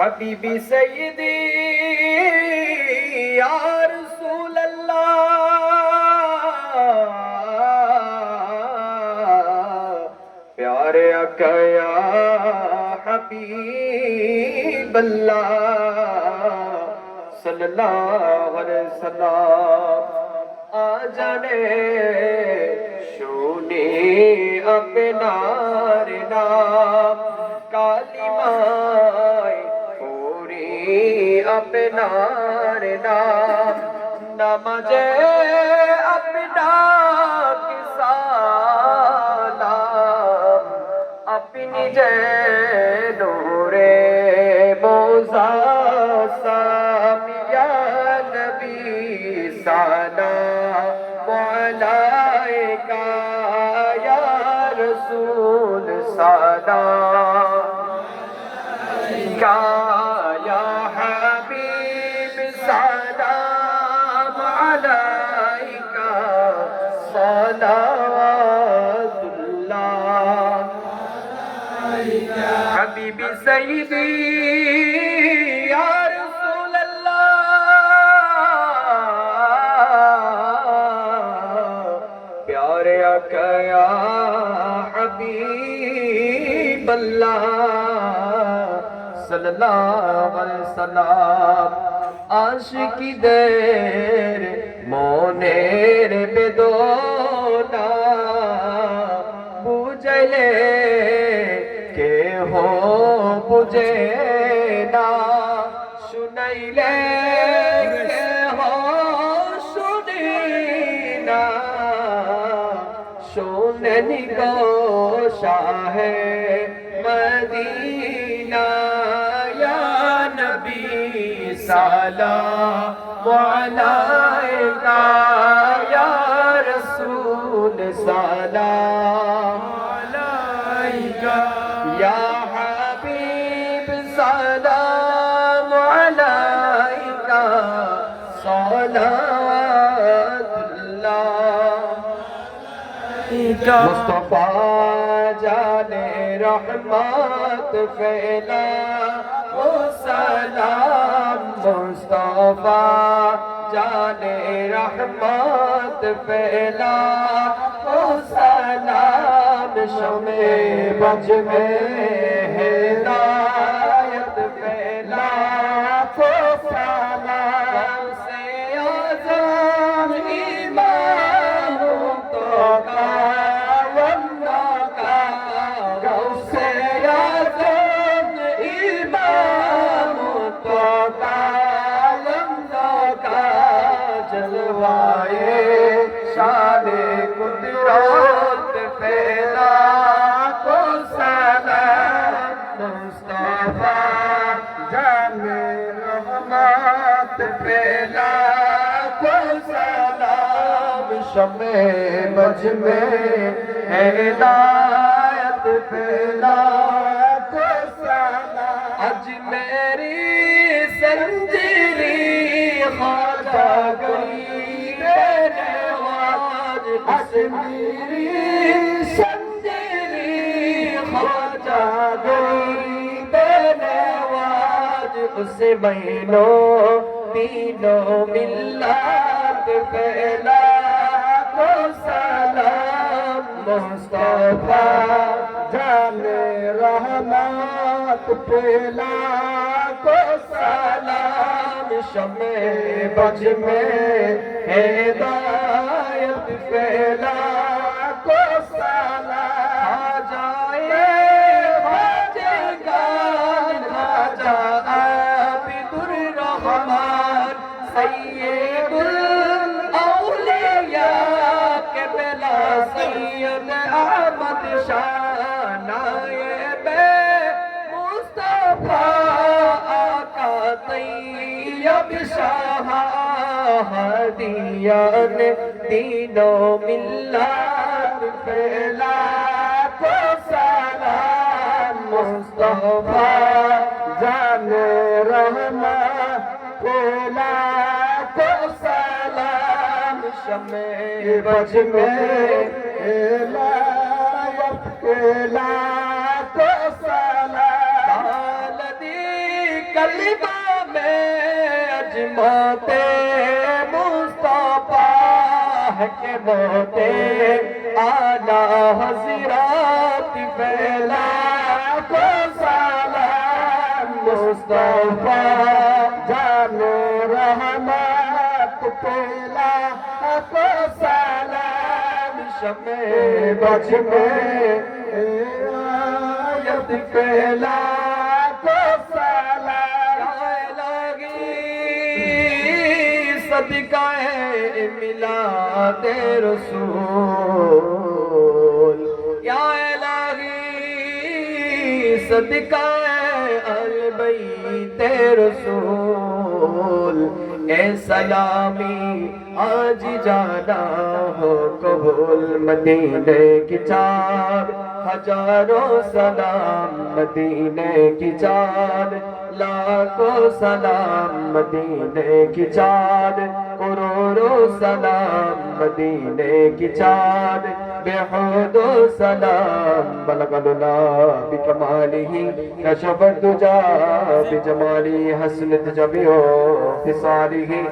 हबीबी सैयदी या रसूल अल्लाह, प्यारे आका या हबीब अल्लाह सल्लल्लाहु अलैहि वसल्लम। आ जाने শুনে আপনার নাম, কালিমায় পড়ি আপনার নাম, নামাজে আপনাকে সালাম, আপনি যে নূরে মুজাসসাম, ইয়া নবী সালাম আলাইকা, ইয়া রাসূল সালাম আলাইকা, ইয়া হাবিব সালাম আলাইকা, সালাওয়াতুল্লাহ আলাইকা। হাবিবি সাইয়্যিদি ইয়া রাসূল আল্লাহ, प्यारे आका या हबीब अल्लाह सल्लल्लाहु अलैहि वसल्लम। आशिकी देर मोनेर बेदोना, बुझले के हो बुझे ना, सुनाइले के हो सुनी ना, सुननी को शाहे मदीना, या नबी सलाम अलैका, या रसूल सलाम अलैका, या हबीब सलाम अलैका, सलावतुल्लाह। मुस्तफा जाने रहमत फैला ओ सलाम, मुस्तफा जाने रहमत फैला ओ सलाम, शमे बज में हिदायत फैला ओ सलाम, से आज़म इमाम तो का वन्ना का, गौसे आज़म इमाम तो का वन्ना का, जलवाए शाने कुदरत फैला को सलाम, मुस्तफा जाने रहमत फैला को सलाम, शमे बज में हिदायत फैला को सलाम। अज मेरी संजीरी ख्वाजा गरीब नवाज, अज मेरी संजीरी ख्वाजा गरीब नवाज, उसे महीनों तीनों मिल्लत फैला को सलाम, मुस्तफा जाने रहमत फैला को सलाम, शमे बज में हिदायत फैला को सलाम। आ जाए ख्वाजगान ख्वाजा आबिदुर रहमान, सैयदुल औलिया के बेला सैयद अहमद शाह, नायबे मुस्तफा आका तैयब शाह, हदियन दीनो मिल्लत फैला को सलाम, मुस्तफा जाने रहमत फैला को सलाम, शमे बज में हिदायत फैला को सलाम। मोते मुस्तफा है के मोते आला हज़रात फैला को सलाम मुस्तफा जाने रहमत फैला को सलाम शमे बज में आयत फैला को सलाम सदकाए मिलादे रसूल या इलाही सदकाए अल बैते रसूल ए सलामी आज जाना हो कबूल मदीने की चार हजारों सलाम मदीने की चार लाखों सलाम मदीने की चार करोड़ों सलाम मदीने की चार बेहदो सलाम बलगलुला बिकमालिही कशफत दुजा बिजमाली हसनत जबियो फिसालिही